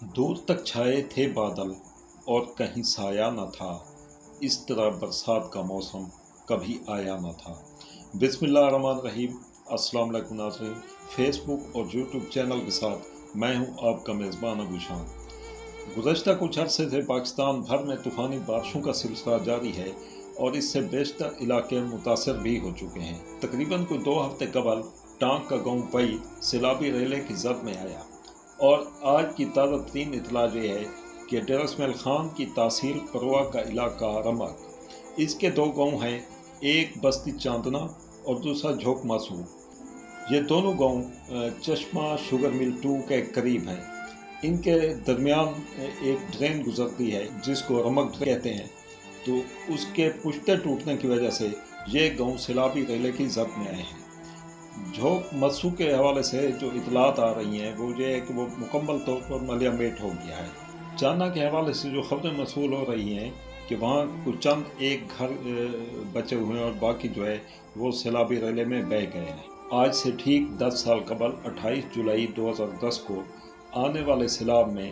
دور تک چھائے تھے بادل اور کہیں سایہ نہ تھا، اس طرح برسات کا موسم کبھی آیا نہ تھا۔ بسم اللہ الرحمن الرحیم۔ السلام علیکم ناظرین، فیس بک اور یوٹیوب چینل کے ساتھ میں ہوں آپ کا میزبان ابو شان۔ گزشتہ کچھ عرصے سے پاکستان بھر میں طوفانی بارشوں کا سلسلہ جاری ہے اور اس سے بیشتر علاقے متاثر بھی ہو چکے ہیں۔ تقریباً کوئی 2 ہفتے قبل ٹانک کا گاؤں پئی سیلابی ریلے کی زد میں آیا، اور آج کی تازہ ترین اطلاع یہ ہے کہ ڈیر اسماعیل خان کی تحصیل پروا کا علاقہ رمک، اس کے 2 گاؤں ہیں، ایک بستی چاندنا اور دوسرا جھوک ماسو۔ یہ دونوں گاؤں چشمہ شوگر مل 2 کے قریب ہیں۔ ان کے درمیان ایک ڈرین گزرتی ہے جس کو رمک کہتے ہیں، تو اس کے پشتے ٹوٹنے کی وجہ سے یہ گاؤں سیلابی ریلے کی زد میں آئے ہیں۔ جھوک مسو کے حوالے سے جو اطلاعات آ رہی ہیں وہ یہ ہے کہ وہ مکمل طور پر ملیا میٹ ہو گیا ہے۔ چاندنا کے حوالے سے جو خبریں موصول ہو رہی ہیں کہ وہاں کچھ چند ایک گھر بچے ہوئے ہیں اور باقی جو ہے وہ سیلابی ریلے میں بہہ گئے ہیں۔ آج سے ٹھیک 10 سال قبل 28 جولائی 2010 کو آنے والے سیلاب میں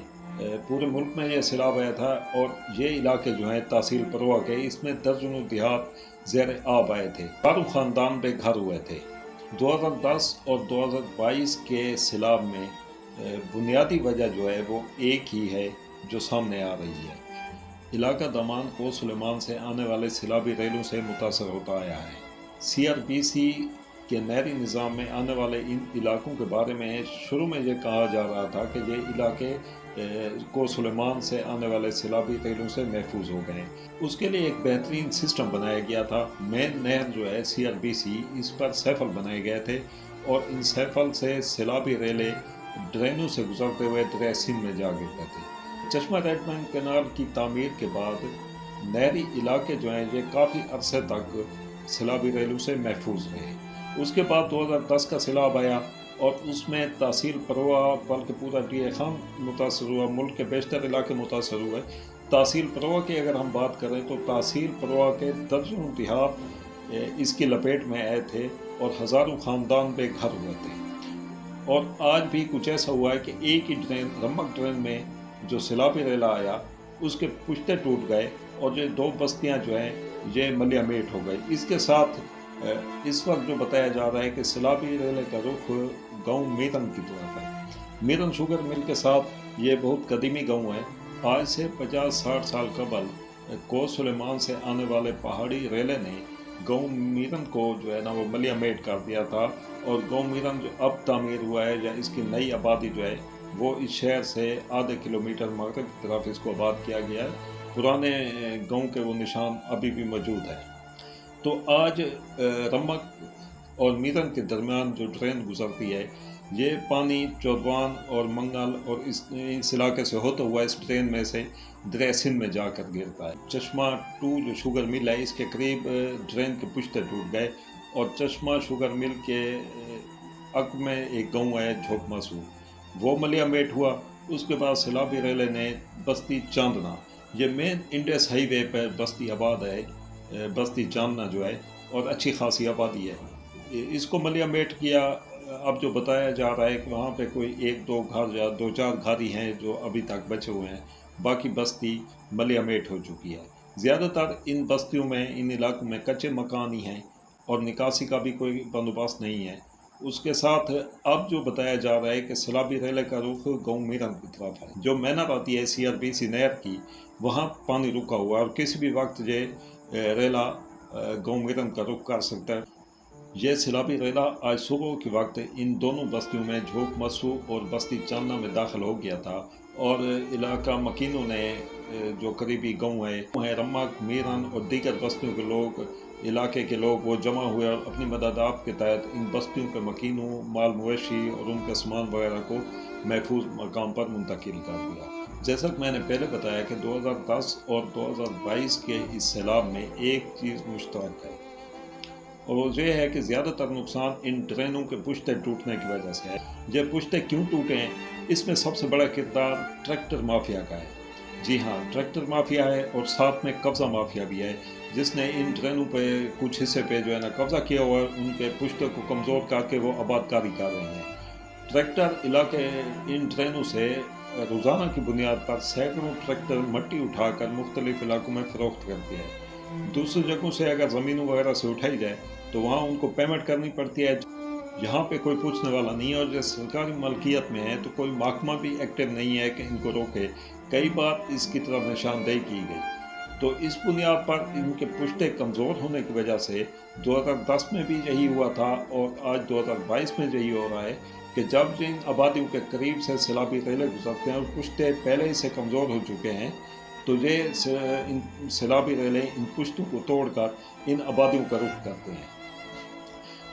پورے ملک میں یہ سیلاب آیا تھا، اور یہ علاقے جو ہیں تحصیل پروا کے، اس میں درجنوں دیہات زیر آب آئے تھے، ہزاروں خاندان بے گھر ہوئے تھے۔ 2010 اور 2022 کے سیلاب میں بنیادی وجہ جو ہے وہ ایک ہی ہے جو سامنے آ رہی ہے۔ علاقہ دامان کو سلیمان سے آنے والے سیلابی ریلوں سے متاثر ہوتا آیا ہے۔ CRBC کے نہری نظام میں آنے والے ان علاقوں کے بارے میں شروع میں یہ کہا جا رہا تھا کہ یہ علاقے کو سلیمان سے آنے والے سیلابی ریلوں سے محفوظ ہو گئے۔ اس کے لیے ایک بہترین سسٹم بنایا گیا تھا۔ مین نہر جو ہے CRBC، اس پر سیفل بنائے گئے تھے، اور ان سیفل سے سیلابی ریلے ڈرینوں سے گزرتے ہوئے دریا سندھ میں جا گرتے تھے۔ چشمہ ریڈ مین کینال کی تعمیر کے بعد نہری علاقے جو ہیں یہ کافی عرصے تک سیلابی ریلوں سے محفوظ رہے۔ اس کے بعد 2010 کا سیلاب آیا اور اس میں تحصیل پروا بلکہ پورا ڈی خان متاثر ہوا، ملک کے بیشتر علاقے متاثر ہوئے۔ تحصیل پروا کی اگر ہم بات کریں تو تحصیل پروا کے درجنوں دیہات اس کی لپیٹ میں آئے تھے اور ہزاروں خاندان بے گھر ہوئے تھے۔ اور آج بھی کچھ ایسا ہوا ہے کہ ایک ہی ڈرین، رمک ڈرین میں جو سیلابی ریلا آیا اس کے پشتے ٹوٹ گئے، اور یہ 2 بستیاں جو ہیں یہ ملیا میٹ ہو گئی۔ اس کے ساتھ اس وقت جو بتایا جا رہا ہے کہ سیلابی ریلے کا رخ گاؤں میرن کی طرف ہے۔ میرن شوگر مل کے ساتھ یہ بہت قدیمی گاؤں ہے۔ آج سے 50-60 سال قبل کو سلیمان سے آنے والے پہاڑی ریلے نے گاؤں میرن کو جو ہے نا وہ ملیا میٹ کر دیا تھا، اور گاؤں میرن جو اب تعمیر ہوا ہے یا اس کی نئی آبادی جو ہے وہ اس شہر سے آدھے کلومیٹر مغرب کی طرف اس کو آباد کیا گیا ہے۔ پرانے گاؤں کے وہ نشان ابھی بھی موجود ہے۔ تو آج رمک اور میرن کے درمیان جو ڈرین گزرتی ہے، یہ پانی چودوان اور منگل اور اس علاقے سے ہوتا ہوا اس ڈرین میں سے دریا سندھ میں جا کر گرتا ہے۔ چشمہ 2 جو شوگر مل ہے، اس کے قریب ڈرین کے پشتے ٹوٹ گئے، اور چشمہ شوگر مل کے عقب میں ایک گاؤں ہے جھوک ماسو، وہ ملیا میٹ ہوا۔ اس کے بعد سیلابی ریلے نے بستی چاندنا، یہ مین انڈس ہائی وے پر بستی آباد ہے، بستی چاندنا جو ہے، اور اچھی خاصی آبادی ہے، اس کو ملیا میٹ کیا۔ اب جو بتایا جا رہا ہے کہ وہاں پہ کوئی 1-2 گھر یا 2-4 گھر ہی ہیں جو ابھی تک بچے ہوئے ہیں، باقی بستی ملیا میٹ ہو چکی ہے۔ زیادہ تر ان بستیوں میں، ان علاقوں میں کچے مکان ہی ہیں اور نکاسی کا بھی کوئی بندوبست نہیں ہے۔ اس کے ساتھ اب جو بتایا جا رہا ہے کہ سیلابی ریلے کا رخ گاؤں میرن کی طرف ہے۔ جو مینر آتی ہے CRBC نہر کی، وہاں پانی رکا ہوا ہے اور کسی بھی وقت یہ ریلا گاؤں میرن کا رخ کر سکتا ہے۔ یہ سیلابی ریلا آج صبح کے وقت ان دونوں بستیوں میں جھوک مسو اور بستی چاندنا میں داخل ہو گیا تھا، اور علاقہ مکینوں نے جو قریبی گاؤں ہے رمک، میرن اور دیگر بستیوں کے لوگ، علاقے کے لوگ وہ جمع ہوئے اور اپنی مدادات کے تحت ان بستیوں کے مکینوں، مال مویشی اور ان کے سامان وغیرہ کو محفوظ مقام پر منتقل کر دیا۔ جیسا کہ میں نے پہلے بتایا کہ 2010 اور 2022 کے اس سیلاب میں ایک چیز مشترک ہے، اور وہ یہ ہے کہ زیادہ تر نقصان ان ٹرینوں کے پشتے ٹوٹنے کی وجہ سے ہے۔ یہ پشتے کیوں ٹوٹے ہیں، اس میں سب سے بڑا کردار ٹریکٹر مافیا کا ہے۔ جی ہاں، ٹریکٹر مافیا ہے، اور ساتھ میں قبضہ مافیا بھی ہے، جس نے ان ٹرینوں پہ کچھ حصے پہ جو ہے نا قبضہ کیا ہوا ہے، ان کے پشتوں کو کمزور کر کے وہ آباد کاری کر رہے ہیں۔ ट्रैक्टर इलाके इन ट्रेनों से रोज़ाना की बुनियाद पर सैकड़ों ट्रैक्टर मट्टी उठाकर मुख्तलिफ इलाकों में फ़रोख्त करते हैं। दूसरी जगहों से अगर ज़मीनों वगैरह से उठाई जाए तो वहाँ उनको पेमेंट करनी पड़ती है। यहाँ पे कोई पूछने वाला नहीं है, और जो सरकारी मलकियत में है तो कोई महकमा भी एक्टिव नहीं है कि इनको रोके। कई बार इसकी तरफ निशानदेही की गई, तो इस बुनियाद पर इनके पुश्ते कमज़ोर होने की वजह से 2010 में भी यही हुआ था, और आज 2022 में यही हो रहा है कि जब जिन आबादियों के करीब से सैलाबी रेले गुजरते हैं और पुश्ते पहले ही से कमज़ोर हो चुके हैं, तो ये इन सैलाबी रेले इन पुश्तों को तोड़कर इन आबादियों का रुख करते हैं।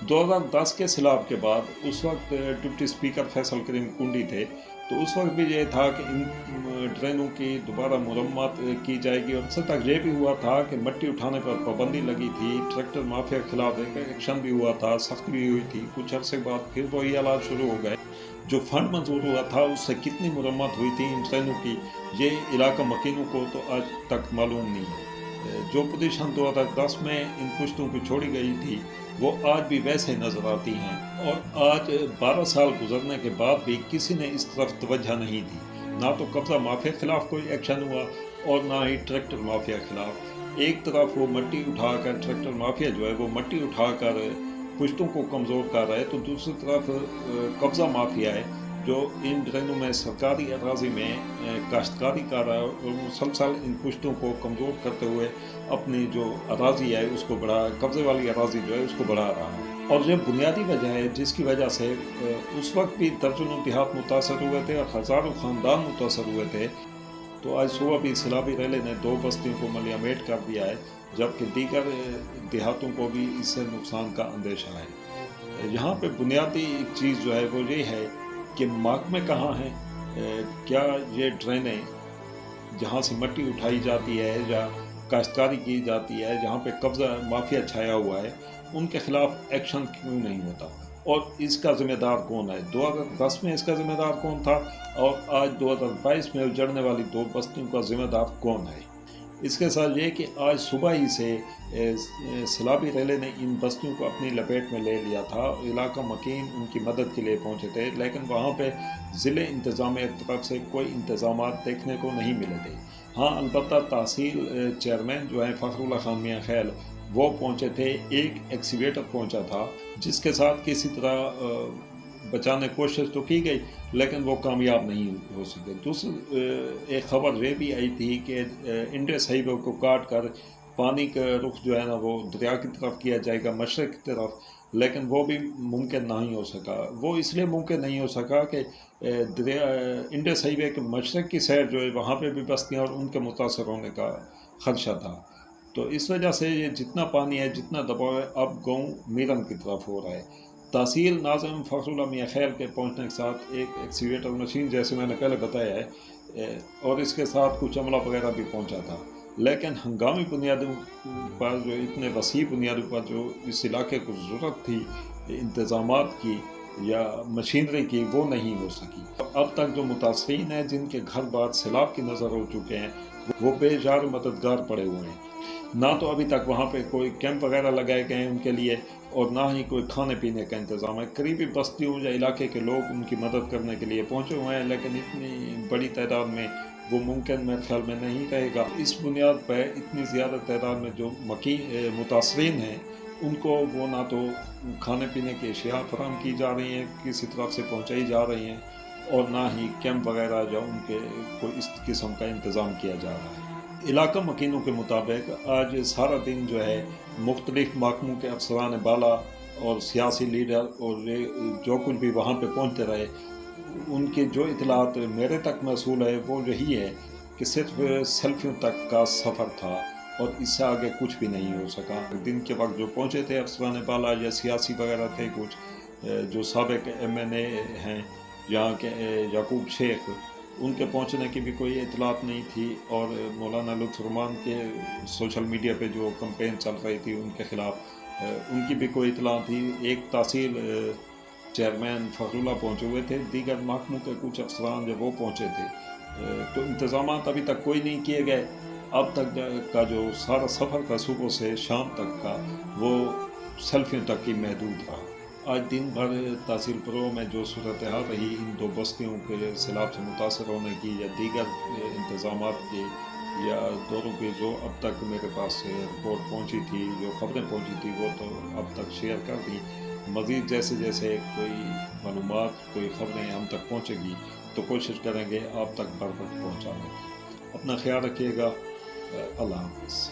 2010 के सैलाब के बाद उस वक्त डिप्टी स्पीकर फैसल करीम कुंडी थे, तो उस वक्त भी ये था कि इन ट्रेनों की दोबारा मुरम्मत की जाएगी, और इससे तक ये भी हुआ था कि मट्टी उठाने पर पाबंदी लगी थी, ट्रैक्टर माफिया के खिलाफ एक एक्शन भी हुआ था, सख्त भी हुई थी। कुछ अरसे बाद फिर वही हालात शुरू हो गए। जो फंड मंजूर हुआ था उससे कितनी मुरम्मत हुई थी इन ट्रेनों की, ये इलाका मकीनों को तो आज तक मालूम नहीं है। जो पोजीशन 2010 में इन पुश्तों की छोड़ी गई थी वो आज भी वैसे नज़र आती हैं, और आज 12 साल गुजरने के बाद भी किसी ने इस तरफ तवज्जो नहीं दी। ना तो कब्जा माफिया के खिलाफ कोई एक्शन हुआ और ना ही ट्रैक्टर माफिया के खिलाफ। एक तरफ वो मट्टी उठाकर ट्रैक्टर माफिया जो है वो मट्टी उठाकर पुश्तों को कमज़ोर कर रहा है, तो दूसरी तरफ कब्जा माफिया है जो इन ट्रेनों में सरकारी अराजी में काश्तकारी कर रहा है, और मुसलसल इन पुश्तों को कमज़ोर करते हुए अपनी जो अराजी है उसको बढ़ा, कब्ज़े वाली अराजी जो है उसको बढ़ा रहा है। और ये बुनियादी वजह है जिसकी वजह से उस वक्त भी दर्जनों देहात मुतासर हुए थे और हज़ारों ख़ानदान मुतासर हुए थे। तो आज सुबह भी सैलाबी रेले ने 2 बस्तियों को मलियामेट कर दिया है, जबकि दीगर देहातों को भी इससे नुकसान का अंदेशा है। यहाँ पे बुनियादी चीज़ जो है वो ये है कि महकमे कहाँ हैं। क्या ये ट्रेनें जहाँ से मट्टी उठाई जाती है या काश्तकारी की जाती है, जहाँ पे कब्ज़ा माफिया छाया हुआ है, उनके खिलाफ एक्शन क्यों नहीं होता, और इसका ज़िम्मेदार कौन है? 2010 में इसका ज़िम्मेदार कौन था, और आज 2022 में उजड़ने वाली 2 बस्तियों का ज़िम्मेदार कौन है? इसके साथ ये कि आज सुबह ही से सैलाबी रेले ने इन बस्तियों को अपनी लपेट में ले लिया था। इलाका मकीन उनकी मदद के लिए पहुंचे थे, लेकिन वहाँ पे ज़िले इंतज़ामिया की तरफ से कोई इंतज़ामात देखने को नहीं मिले थे। हाँ, अलबत्ता तहसील चेयरमैन जो है फ़खरुल्लाह खान मियां खैल, वो पहुँचे थे। एक एक्सीवेटर पहुँचा था जिसके साथ किसी तरह बचाने की कोशिश तो की गई, लेकिन वो कामयाब नहीं हो सके। दूसरी एक खबर ये भी आई थी कि इंडस हाईवे को काट कर पानी का रुख जो है ना वो दरिया की तरफ किया जाएगा, मशरक़ की तरफ, लेकिन वो भी मुमकिन नहीं हो सका। वो इसलिए मुमकिन नहीं हो सका कि दरिया इंडस हाईवे के मशरक़ की साइड जो है वहाँ पे भी बस्तियाँ और उनके मुतासर होने का खदशा था। तो इस वजह से ये जितना पानी है, जितना दबाव है, अब गाँव मीरन की तरफ हो रहा है। तहसील नाज़िम फ़खरुल्लाह मियां खैल के पहुंचने के साथ एक एक्सीवेटर मशीन, जैसे मैंने पहले बताया है, और इसके साथ कुछ अमला वगैरह भी पहुंचा था, लेकिन हंगामी बुनियादों पर, जो इतने वसी बुनियादों पर जो इस इलाके को ज़रूरत थी इंतज़ामात की या मशीनरी की, वो नहीं हो सकी। अब तक जो मुतासरीन हैं जिनके घर बार सैलाब की नज़र हो चुके हैं, वो बेजार मददगार पड़े हुए हैं। ना तो अभी तक वहाँ पे कोई कैंप वगैरह लगाए गए हैं उनके लिए, और ना ही कोई खाने पीने का इंतज़ाम है। करीबी बस्तियों या इलाके के लोग उनकी मदद करने के लिए पहुँचे हुए हैं, लेकिन इतनी बड़ी तादाद में वो मुमकिन मेरे ख्याल में नहीं रहेगा। इस बुनियाद पर इतनी ज़्यादा तादाद में जो मुतासरीन हैं उनको वो ना तो खाने पीने की अशिया फराहम की जा रही हैं, किसी तरफ से पहुँचाई जा रही हैं, और ना ही कैंप वगैरह या उनके कोई इस किस्म का इंतज़ाम किया जा रहा है। इलाका मकीनों के मुताबिक आज सारा दिन जो है मुख्तलिफ महकमों के अफसरान बाला और सियासी लीडर और जो कुछ भी वहाँ पे पहुँचते रहे, उनकी जो इतलात मेरे तक मौसूल है वो यही है कि सिर्फ सेल्फियों तक का सफ़र था, और इससे आगे कुछ भी नहीं हो सका। दिन के वक्त जो पहुँचे थे अफसरान बाला या सियासी वगैरह थे, कुछ जो साबिक MNA हैं यहाँ के, याकूब शेख, उनके पहुंचने की भी कोई इतलात नहीं थी, और मौलाना लुत्फ़ुर के सोशल मीडिया पे जो कैंपेन चल रही थी उनके ख़िलाफ़, उनकी भी कोई इतला थी। एक तहसील चेयरमैन फ़खरुल्लाह पहुंचे हुए थे, दीगर महकमों के कुछ अफसरान जब वो पहुंचे थे, तो इंतज़ामात अभी तक कोई नहीं किए गए। अब तक का जो सारा सफ़र का सुबह से शाम तक का, वो सेल्फियों तक ही महदूद रहा। آج دن بھر تحصیل پرو میں جو صورتحال رہی ان دو بستیوں کے سیلاب سے متاثر ہونے کی یا دیگر انتظامات کے یا دوروں کی جو اب تک میرے پاس رپورٹ پہنچی تھی، جو خبریں پہنچی تھی، وہ تو اب تک شیئر کر دی۔ مزید جیسے جیسے کوئی معلومات، کوئی خبریں ہم تک پہنچے گی تو کوشش کریں گے آپ تک بر وقت پہنچانے کی۔ اپنا خیال رکھیے گا۔ اللہ حافظ۔